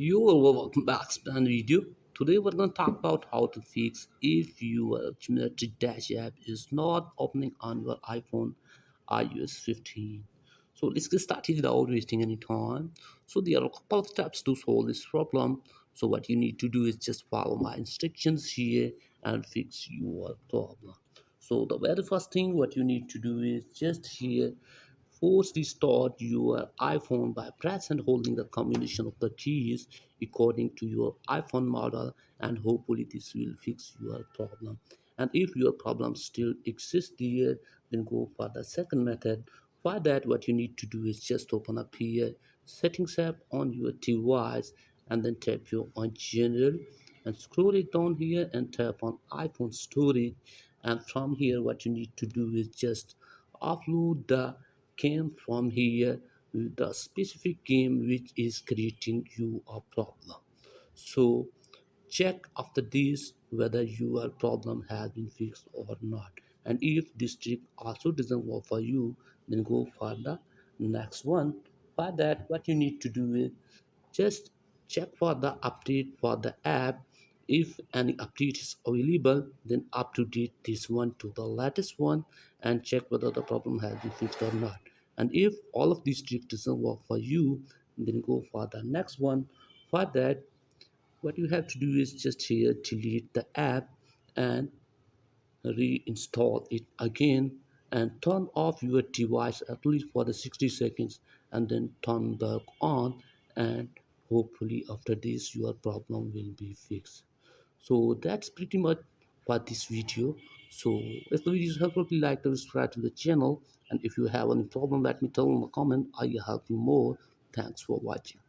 You will welcome back to the video. Today we're going to talk about how to fix if your Geometry Dash app is not opening on your iPhone iOS 15. So let's get started without wasting any time. So there are a couple of steps to solve this problem. So what you need to do is just follow my instructions here and fix your problem. So the very first thing what you need to do is just here force restart your iPhone by press and holding the combination of the keys according to your iPhone model, and hopefully this will fix your problem. And if your problem still exists here, then go for the second method. For that, what you need to do is just open up here settings app on your device and then tap your on general and scroll it down here and tap on iPhone storage, and from here what you need to do is just upload the game from here with the specific game which is creating you a problem. So check after this whether your problem has been fixed or not, and if this trick also doesn't work for you, then go for the next one. For that what you need to do is just check for the update for the app. If any update is available, then up to date this one to the latest one and check whether the problem has been fixed or not. And if all of these tricks doesn't work for you, then go for the next one. For that, what you have to do is just here delete the app and reinstall it again and turn off your device at least for the 60 seconds and then turn back on, and hopefully after this your problem will be fixed. So that's pretty much for this video. So if the video is helpful, please like to subscribe to the channel, and if you have any problem let me tell in the comment. I will help you more. Thanks for watching.